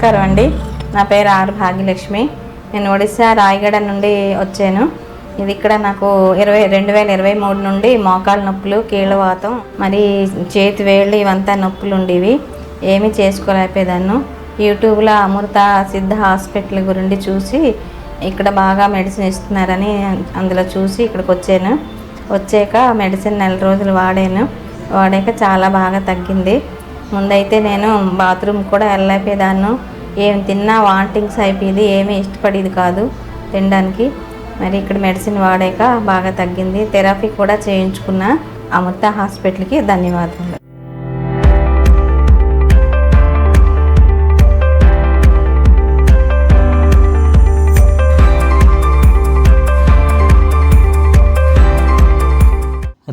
నమస్కారం అండి. నా పేరు ఆర్ భాగ్యలక్ష్మి. నేను ఒడిశా రాయగడ నుండి వచ్చాను. ఇది ఇక్కడ నాకు 2023 నుండి మోకాలు నొప్పులు, కీళ్ళవాతం, మరి చేతి వేళ్ళు ఇవంతా నొప్పులు ఉండేవి. ఏమీ చేసుకోలేకపోయేదాన్ని. యూట్యూబ్లో అమృత సిద్ధ హాస్పిటల్ గురించి చూసి ఇక్కడ బాగా మెడిసిన్ ఇస్తున్నారని అందులో చూసి ఇక్కడికి వచ్చాను. వచ్చాక మెడిసిన్ 4 రోజులు వాడాక చాలా బాగా తగ్గింది. ముందైతే నేను బాత్రూమ్ కూడా వెళ్ళలేకపోయేదాన్ని. ఏం తిన్నా వాంటింగ్స్ అయిపోయేది, ఏమీ ఇష్టపడేది కాదు తినడానికి. మరి ఇక్కడ మెడిసిన్ వాడాక బాగా తగ్గింది. థెరపీ కూడా చేయించుకున్న. అమృత హాస్పిటల్కి ధన్యవాదాలు.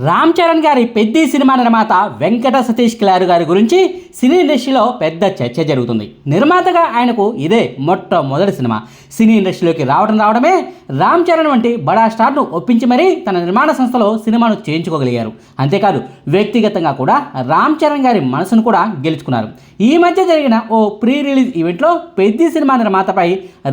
రామ్ చరణ్ గారి పెద్ద సినిమా నిర్మాత వెంకట సతీష్ కిలారు గారి గురించి సినీ ఇండస్ట్రీలో పెద్ద చర్చ జరుగుతుంది. నిర్మాతగా ఆయనకు ఇదే మొట్టమొదటి సినిమా. సినీ ఇండస్ట్రీలోకి రావడమే రామ్ చరణ్ వంటి బడా స్టార్ను ఒప్పించి మరీ తన నిర్మాణ సంస్థలో సినిమాను చేయించుకోగలిగారు. అంతేకాదు వ్యక్తిగతంగా కూడా రామ్ చరణ్ గారి మనసును కూడా గెలుచుకున్నారు. ఈ మధ్య జరిగిన ఓ ప్రీ రిలీజ్ ఈవెంట్లో పెద్ద సినిమా నిర్మాతపై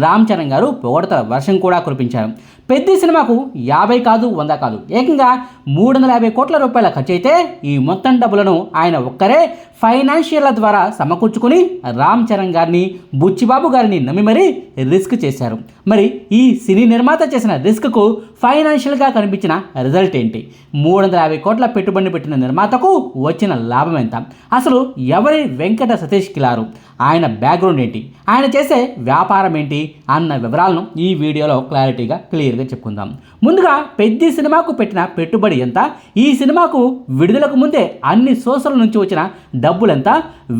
రామ్ చరణ్ గారు పొగడతల వర్షం కూడా కురిపించారు. పెద్ద సినిమాకు 50 కాదు 100 కాదు, ఏకంగా 350 కోట్ల రూపాయల ఖర్చు అయితే ఈ మొత్తం డబ్బులను ఆయన ఒక్కరే ఫైనాన్షియర్ల ద్వారా సమకూర్చుకుని రామ్ చరణ్ గారిని, బుచ్చిబాబు గారిని నమ్మి మరీ రిస్క్ చేశారు. మరి ఈ సినీ నిర్మాత చేసిన రిస్క్కు ఫైనాన్షియల్గా కనిపించిన రిజల్ట్ ఏంటి? 350 కోట్ల పెట్టుబడి పెట్టిన నిర్మాతకు వచ్చిన లాభం ఎంత? అసలు ఎవరి వెంకట సతీష్ కిలారు? ఆయన బ్యాక్గ్రౌండ్ ఏంటి? ఆయన చేసే వ్యాపారం ఏంటి అన్న వివరాలను ఈ వీడియోలో క్లియర్గా చెప్పుకుందాం. ముందుగా పెద్ద సినిమాకు పెట్టిన పెట్టుబడి ఎంత, ఈ సినిమాకు విడుదలకు ముందే అన్ని సోర్సుల నుంచి వచ్చిన డబ్బులెంత,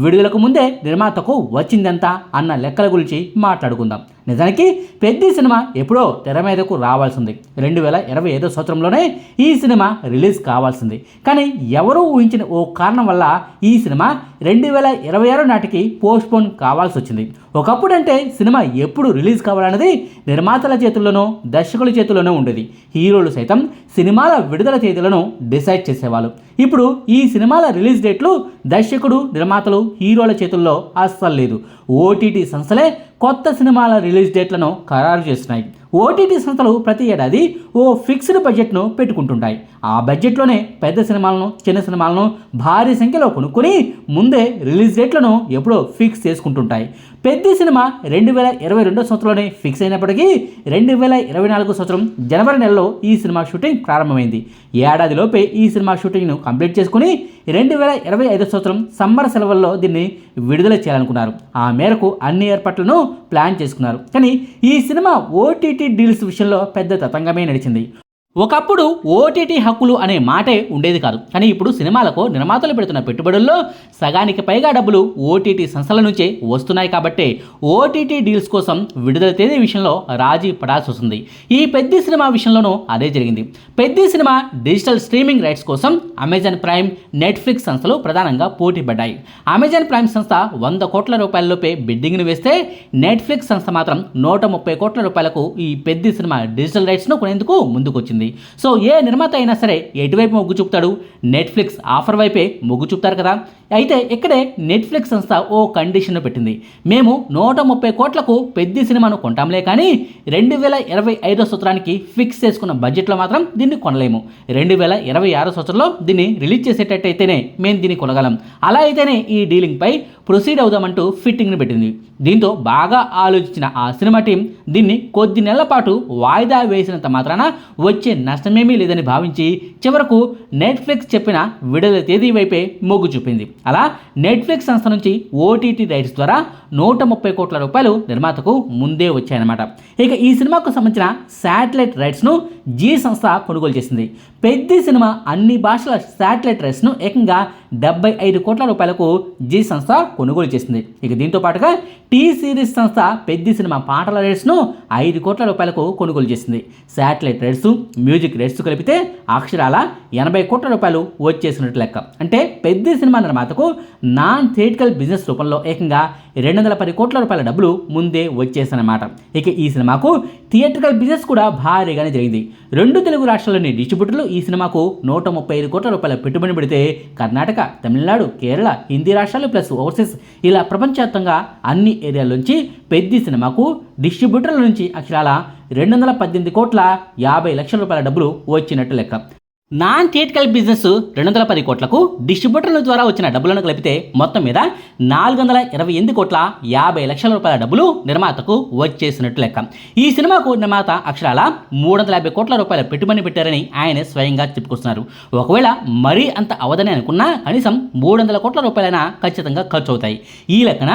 విడుదలకు ముందే నిర్మాతకు వచ్చిందెంత అన్న లెక్కల గురించి మాట్లాడుకుందాం. నిజానికి పెద్ద సినిమా ఎప్పుడో తెర మీదకు రావాల్సింది. 2025 సంవత్సరంలోనే ఈ సినిమా రిలీజ్ కావాల్సింది. కానీ ఎవరూ ఊహించిన ఓ కారణం వల్ల ఈ సినిమా 2026 నాటికి పోస్ట్పోన్ కావాల్సి వచ్చింది. ఒకప్పుడంటే సినిమా ఎప్పుడు రిలీజ్ కావాలన్నది నిర్మాతల చేతుల్లోనో దర్శకుల చేతుల్లోనో ఉండేది. హీరోలు సైతం సినిమాల విడుదల తేదీలను డిసైడ్ చేసేవాళ్ళు. ఇప్పుడు ఈ సినిమాల రిలీజ్ డేట్లు దర్శకుడు, నిర్మాతలు, హీరోల చేతుల్లో అస్సలు లేదు. ఓటీటీ సంస్థలే కొత్త సినిమాల రిలీజ్ డేట్లను ఖరారు చేస్తున్నాయి. ఓటీటీ సంస్థలు ప్రతి ఏడాది ఓ ఫిక్స్డ్ బడ్జెట్ను పెట్టుకుంటుంటాయి. ఆ బడ్జెట్లోనే పెద్ద సినిమాలను, చిన్న సినిమాలను భారీ సంఖ్యలో కొనుక్కొని ముందే రిలీజ్ డేట్లను ఎప్పుడో ఫిక్స్ చేసుకుంటుంటాయి. పెద్ద సినిమా 2022 సంవత్సరంలోనే ఫిక్స్ అయినప్పటికీ 2024 సంవత్సరం జనవరి నెలలో ఈ సినిమా షూటింగ్ ప్రారంభమైంది. ఏడాదిలోపే ఈ సినిమా షూటింగ్ను కంప్లీట్ చేసుకుని 2025 సంవత్సరం సమ్మర్ సెలవుల్లో దీన్ని విడుదల చేయాలనుకున్నారు. ఆ మేరకు అన్ని ఏర్పాట్లను ప్లాన్ చేసుకున్నారు. కానీ ఈ సినిమా ఓటీటీ డీల్స్ విషయంలో పెద్ద తతంగమే నడిచింది. ఒకప్పుడు ఓటీటీ హక్కులు అనే మాటే ఉండేది కాదు. కానీ ఇప్పుడు సినిమాలకు నిర్మాతలు పెడుతున్న పెట్టుబడుల్లో సగానికి పైగా డబ్బులు ఓటీటీ సంస్థల నుంచే వస్తున్నాయి. కాబట్టి ఓటీటీ డీల్స్ కోసం విడుదల తేదీ విషయంలో రాజీ పడాల్సి వస్తుంది. ఈ పెద్ద సినిమా విషయంలోనూ అదే జరిగింది. పెద్ద సినిమా డిజిటల్ స్ట్రీమింగ్ రైట్స్ కోసం అమెజాన్ ప్రైమ్, నెట్ఫ్లిక్స్ సంస్థలు ప్రధానంగా పోటీ పడ్డాయి. అమెజాన్ ప్రైమ్ సంస్థ 100 కోట్ల రూపాయలలోపే బిడ్డింగ్ను వేస్తే నెట్ఫ్లిక్స్ సంస్థ మాత్రం 130 కోట్ల రూపాయలకు ఈ పెద్ద సినిమా డిజిటల్ రైట్స్ను కొనేందుకు ముందుకొచ్చింది. సో ఏ నిర్మాత అయినా సరే ఎటువైపు మొగ్గు చూపుతాడు? నెట్ఫ్లిక్స్ ఆఫర్ వైపే మొగ్గు చూపుతారు కదా. అయితే ఇక్కడే నెట్ఫ్లిక్స్ సంస్థ ఓ కండిషన్ పెట్టింది. మేము 130 కోట్లకు పెద్ద సినిమాను కొంటాంలే, కానీ 2025 సంవత్సరానికి ఫిక్స్ చేసుకున్న బడ్జెట్లో మాత్రం దీన్ని కొనలేము. 2026 సంవత్సరంలో దీన్ని రిలీజ్ చేసేటట్టయితేనే మేము దీన్ని కొనగలం. అలా అయితేనే ఈ డీలింగ్పై ప్రొసీడ్ అవుదామంటూ ఫిట్టింగ్ను పెట్టింది. దీంతో బాగా ఆలోచించిన ఆ సినిమా టీం దీన్ని కొద్ది నెలల పాటు వాయిదా వేసినంత మాత్రాన వచ్చే నష్టమేమీ లేదని భావించి చివరకు నెట్ఫ్లిక్స్ చెప్పిన విడుదల తేదీ వైపే మొగ్గు చూపింది. అలా నెట్ఫ్లిక్స్ సంస్థ నుంచి ఓటీటీ రైట్స్ ద్వారా 130 కోట్ల రూపాయలు నిర్మాతకు ముందే వచ్చాయన్నమాట. ఇక ఈ సినిమాకు సంబంధించిన శాటిలైట్ రైట్స్ను జీ సంస్థ కొనుగోలు చేసింది. పెద్ద సినిమా అన్ని భాషల శాటిలైట్ రైట్స్ను ఏకంగా 75 కోట్ల రూపాయలకు జీ సంస్థ కొనుగోలు చేసింది. ఇక దీంతో పాటుగా టీ సిరీస్ సంస్థ పెద్ద సినిమా పాటల రైట్స్ను 5 కోట్ల రూపాయలకు కొనుగోలు చేసింది. శాటిలైట్ రైట్స్, మ్యూజిక్ రైట్స్ కలిపితే అక్షరాల 80 కోట్ల రూపాయలు వచ్చేసినట్టు లెక్క. అంటే పెద్ద సినిమా నిర్మాతకు నాన్ థియేటికల్ బిజినెస్ రూపంలో ఏకంగా 210 కోట్ల రూపాయల డబ్బులు ముందే వచ్చేసన్నమాట. ఇక ఈ సినిమాకు థియేట్రికల్ బిజినెస్ కూడా భారీగానే జరిగింది. 2 తెలుగు రాష్ట్రాల్లోని డిస్ట్రిబ్యూటర్లు ఈ సినిమాకు 135 కోట్ల రూపాయల పెట్టుబడి పెడితే కర్ణాటక, తమిళనాడు, కేరళ, హిందీ రాష్ట్రాలు ప్లస్ ఓవర్సీస్ ఇలా ప్రపంచవ్యాప్తంగా అన్ని ఏరియాల నుంచి పెద్ద సినిమాకు డిస్ట్రిబ్యూటర్ల నుంచి అక్షరాల 218 కోట్ల 50 లక్షల రూపాయల డబ్బులు వచ్చినట్టు లెక్క. నాన్ థియేటికల్ బిజినెస్ 210 కోట్లకు డిస్ట్రిబ్యూటర్ల ద్వారా వచ్చిన డబ్బులను కలిపితే మొత్తం మీద 428 కోట్ల 50 లక్షల రూపాయల డబ్బులు నిర్మాతకు వచ్చేసినట్టు లెక్క. ఈ సినిమాకు నిర్మాత అక్షరాల 350 కోట్ల రూపాయల పెట్టుబడి పెట్టారని ఆయన స్వయంగా చెప్పుకొస్తున్నారు. ఒకవేళ మరీ అంత అవదని అనుకున్నా కనీసం 300 కోట్ల రూపాయలైనా ఖచ్చితంగా ఖర్చు అవుతాయి. ఈ లెక్కన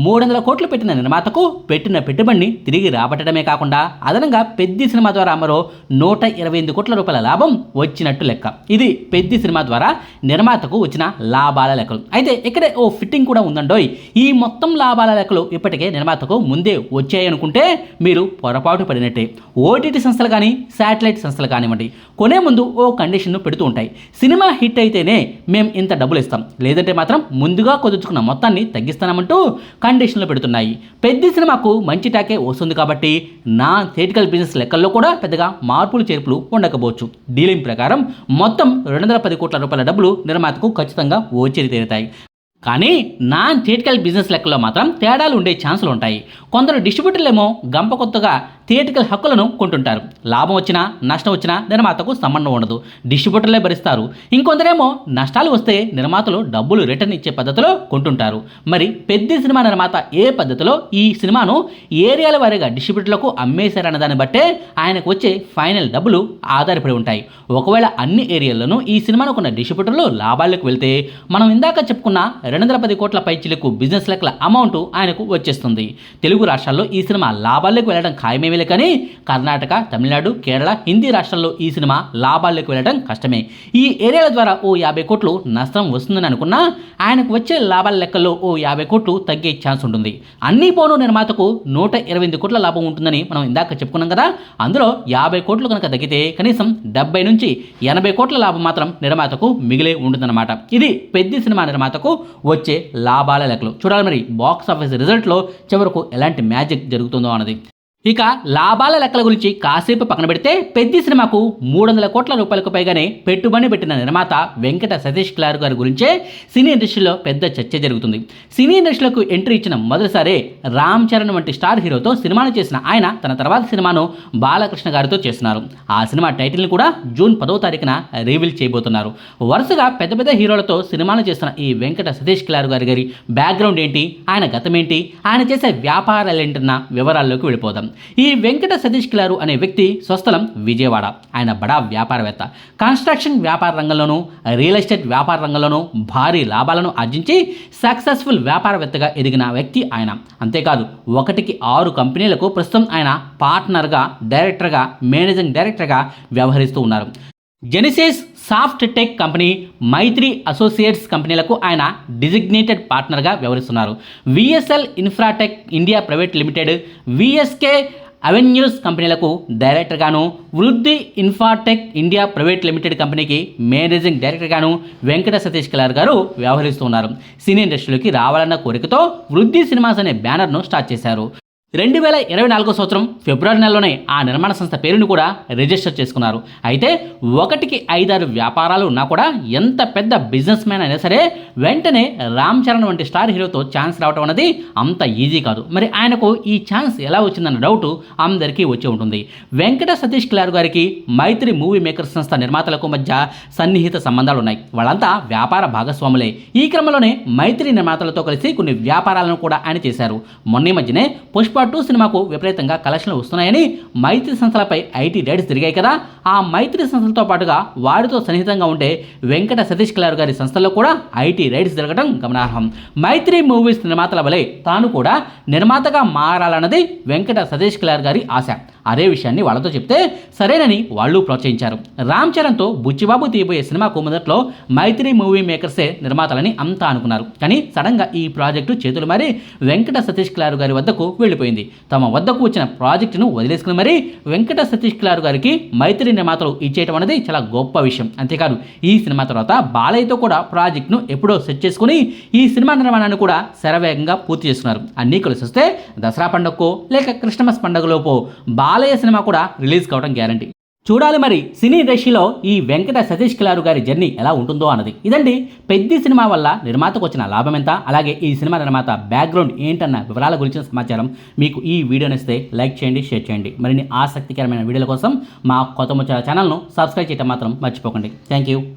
300 కోట్లు పెట్టిన నిర్మాతకు పెట్టిన పెట్టుబడిని తిరిగి రాబట్టడమే కాకుండా అదనంగా పెద్ద సినిమా ద్వారా మరో 128 కోట్ల రూపాయల లాభం వచ్చినట్టు లెక్క. ఇది పెద్ద సినిమా ద్వారా నిర్మాతకు వచ్చిన లాభాల లెక్కలు. అయితే ఇక్కడే ఓ ఫిట్టింగ్ కూడా ఉందండోయ్. ఈ మొత్తం లాభాల లెక్కలు ఇప్పటికే నిర్మాతకు ముందే వచ్చాయనుకుంటే మీరు పొరపాటు పడినట్టే. ఓటీటీ సంస్థలు కానీ శాటిలైట్ సంస్థలు కానివ్వండి కొనే ముందు ఓ కండిషన్ను పెడుతూ ఉంటాయి. సినిమా హిట్ అయితేనే మేము ఇంత డబ్బులు ఇస్తాం, లేదంటే మాత్రం ముందుగా కుదుర్చుకున్న మొత్తాన్ని తగ్గిస్తామంటూ కండిషన్లు పెడుతున్నాయి. పెద్ద సినిమాకు మంచి టాకే వస్తుంది కాబట్టి నా థియేటికల్ బిజినెస్ లెక్కల్లో కూడా పెద్దగా మార్పులు చేర్పులు ఉండకపోవచ్చు. డీలింగ్ ప్రకారం మొత్తం 210 కోట్ల రూపాయల డబ్బులు నిర్మాతకు ఖచ్చితంగా వచ్చి తీరుతాయి. కానీ నాన్ థియేటికల్ బిజినెస్ లెక్కలో మాత్రం తేడాలు ఉండే ఛాన్సులు ఉంటాయి. కొందరు డిస్ట్రిబ్యూటర్లేమో గంప కొత్తగా థియేటికల్ హక్కులను కొంటుంటారు. లాభం వచ్చినా నష్టం వచ్చినా నిర్మాతకు సంబంధం ఉండదు, డిస్ట్రిబ్యూటర్లే భరిస్తారు. ఇంకొందరేమో నష్టాలు వస్తే నిర్మాతలు డబ్బులు రిటర్న్ ఇచ్చే పద్ధతిలో కొంటుంటారు. మరి పెద్ద సినిమా నిర్మాత ఏ పద్ధతిలో ఈ సినిమాను ఏరియాల వారీగా డిస్ట్రిబ్యూటర్లకు అమ్మేశారన్న దాన్ని బట్టే ఆయనకు వచ్చే ఫైనల్ డబ్బులు ఆధారపడి ఉంటాయి. ఒకవేళ అన్ని ఏరియాల్లోనూ ఈ సినిమాను కొన్న డిస్ట్రిబ్యూటర్లు లాభాల్లోకి వెళ్తే మనం ఇందాక చెప్పుకున్న 210 కోట్ల పైచిలకు బిజినెస్ లెక్కల అమౌంట్ ఆయనకు వచ్చేస్తుంది. తెలుగు రాష్ట్రాల్లో ఈ సినిమా లాభాల్లోకి వెళ్ళడం ఖాయమేమీ కానీ కర్ణాటక, తమిళనాడు, కేరళ, హిందీ రాష్ట్రాల్లో ఈ సినిమా లాభాల్లోకి వెళ్ళడం కష్టమే. ఈ ఏరియాల ద్వారా ఓ 50 కోట్లు నష్టం వస్తుందని అనుకున్నా ఆయనకు వచ్చే లాభాల లెక్కల్లో ఓ 50 కోట్లు తగ్గే ఛాన్స్ ఉంటుంది. అన్ని పోను నిర్మాతకు 128 కోట్ల లాభం ఉంటుందని మనం ఇందాక చెప్పుకున్నాం కదా. అందులో 50 కోట్లు కనుక తగ్గితే కనీసం 70 నుంచి 80 కోట్ల లాభం మాత్రం నిర్మాతకు మిగిలే ఉంటుందన్నమాట. ఇది పెద్ద సినిమా నిర్మాతకు వచ్చే లాభాల లెక్కలు. చూడాలి మరి బాక్స్ ఆఫీస్ రిజల్ట్లో చివరకు ఎలాంటి మ్యాజిక్ జరుగుతుందో అన్నది. ఇక లాభాల లెక్కల గురించి కాసేపు పక్కన పెడితే పెద్ద సినిమాకు 300 కోట్ల రూపాయలకు పైగానే పెట్టుబడి పెట్టిన నిర్మాత వెంకట సతీష్ కిలారు గారి గురించే సినీ ఇండస్ట్రీలో పెద్ద చర్చ జరుగుతుంది. సినీ ఇండస్ట్రీలోకి ఎంట్రీ ఇచ్చిన మొదటిసారి రామ్ చరణ్ వంటి స్టార్ హీరోతో సినిమాను చేసిన ఆయన తన తర్వాత సినిమాను బాలకృష్ణ గారితో చేస్తున్నారు. ఆ సినిమా టైటిల్ని కూడా జూన్ 10వ తారీఖున రివీల్ చేయబోతున్నారు. వరుసగా పెద్ద పెద్ద హీరోలతో సినిమాను చేస్తున్న ఈ వెంకట సతీష్ కిలారు గారి బ్యాక్గ్రౌండ్ ఏంటి, ఆయన గతం ఏంటి, ఆయన చేసే వ్యాపారాలేంటన్న వివరాల్లోకి వెళ్ళిపోదాం. ఈ వెంకట సతీష్ కిలారు అనే వ్యక్తి స్వస్థలం విజయవాడ. ఆయన బడా వ్యాపారవేత్త. కన్స్ట్రక్షన్ వ్యాపార రంగంలోనూ రియల్ ఎస్టేట్ వ్యాపార రంగంలోనూ భారీ లాభాలను ఆర్జించి సక్సెస్ఫుల్ వ్యాపారవేత్తగా ఎదిగిన వ్యక్తి ఆయన. అంతేకాదు 1కి 6 కంపెనీలకు ప్రస్తుతం ఆయన పార్ట్నర్గా, డైరెక్టర్గా, మేనేజింగ్ డైరెక్టర్గా వ్యవహరిస్తూ ఉన్నారు. జెనిసిస్ సాఫ్ట్ టెక్ కంపెనీ, మైత్రి అసోసియేట్స్ కంపెనీలకు ఆయన డిజిగ్నేటెడ్ పార్ట్నర్గా వ్యవహరిస్తున్నారు. VSL Infratech India private limited, VSK avenues కంపెనీలకు డైరెక్టర్గాను, వృద్ధి ఇన్ఫాటెక్ ఇండియా ప్రైవేట్ లిమిటెడ్ కంపెనీకి మేనేజింగ్ డైరెక్టర్గాను వెంకట సతీష్ కిలారు గారు వ్యవహరిస్తున్నారు. సినీ ఇండస్ట్రీలోకి రావాలన్న కోరికతో వృద్ధి సినిమాస్ అనే బ్యానర్ను స్టార్ట్ చేశారు. 2024 సంవత్సరం ఫిబ్రవరి నెలలోనే ఆ నిర్మాణ సంస్థ పేరును కూడా రిజిస్టర్ చేసుకున్నారు. అయితే 1కి 5-6 వ్యాపారాలు ఉన్నా కూడా ఎంత పెద్ద బిజినెస్ మ్యాన్ అయినా సరే వెంటనే రామ్ చరణ్ వంటి స్టార్ హీరోతో ఛాన్స్ రావడం అనేది అంత ఈజీ కాదు. మరి ఆయనకు ఈ ఛాన్స్ ఎలా వచ్చిందన్న డౌట్ అందరికీ వచ్చి ఉంటుంది. వెంకట సతీష్ కిలారు గారికి మైత్రి మూవీ మేకర్స్ సంస్థ నిర్మాతలకు మధ్య సన్నిహిత సంబంధాలు ఉన్నాయి. వాళ్ళంతా వ్యాపార భాగస్వాములే. ఈ క్రమంలోనే మైత్రి నిర్మాతలతో కలిసి కొన్ని వ్యాపారాలను కూడా ఆయన చేశారు. మొన్న మధ్యనే పుష్ప 2 సినిమాకు విపరీతంగా కలెక్షన్లు వస్తున్నాయని మైత్రి సంస్థలపై ఐటీ రైడ్స్ తిరిగాయి కదా. ఆ మైత్రి సంస్థలతో పాటుగా వారితో సన్నిహితంగా ఉంటే వెంకట సతీష్ కిలారు గారి సంస్థల్లో కూడా ఐటీ రైడ్స్ జరగడం గమనార్హం. మైత్రి మూవీస్ నిర్మాతల వలె తాను కూడా నిర్మాతగా మారాలన్నది వెంకట సతీష్ కిలారు గారి ఆశ. అదే విషయాన్ని వాళ్ళతో చెప్తే సరేనని వాళ్ళు ప్రోత్సహించారు. రామ్ చరణ్తో బుచ్చిబాబు తీయబోయే సినిమాకు మొదట్లో మైత్రి మూవీ మేకర్సే నిర్మాతలని అంతా అనుకున్నారు. కానీ సడన్గా ఈ ప్రాజెక్టు చేతులు మారి వెంకట సతీష్ కిలారు గారి వద్దకు వెళ్ళిపోయింది. తమ వద్దకు వచ్చిన ప్రాజెక్టును వదిలేసుకుని మరీ వెంకట సతీష్ కిలారు గారికి మైత్రి నిర్మాతలు ఇచ్చేయటం అనేది చాలా గొప్ప విషయం. అంతేకాదు ఈ సినిమా తర్వాత బాలయ్యతో కూడా ప్రాజెక్ట్ను ఎప్పుడో సెట్ చేసుకుని ఈ సినిమా నిర్మాణాన్ని కూడా శరవేగంగా పూర్తి చేస్తున్నారు. అన్నీ కలిసి వస్తే దసరా పండుగకో లేక క్రిస్టమస్ పండుగలోపో బాలయ్య సినిమా కూడా రిలీజ్ కావడం గ్యారంటీ. చూడాలి మరి సినీ ఇండస్ట్రీలో ఈ వెంకట సతీష్ కిలారు గారి జర్నీ ఎలా ఉంటుందో అన్నది. ఇదండి పెద్ద సినిమా వల్ల నిర్మాతకు వచ్చిన లాభం ఎంత, అలాగే ఈ సినిమా నిర్మాత బ్యాక్గ్రౌండ్ ఏంటన్న వివరాల గురించిన సమాచారం. మీకు ఈ వీడియో నచ్చితే లైక్ చేయండి, షేర్ చేయండి. మరిన్ని ఆసక్తికరమైన వీడియోల కోసం మా కొత్త ముచ్చట ఛానల్ను సబ్స్క్రైబ్ చేయడం మాత్రం మర్చిపోకండి. Thank you.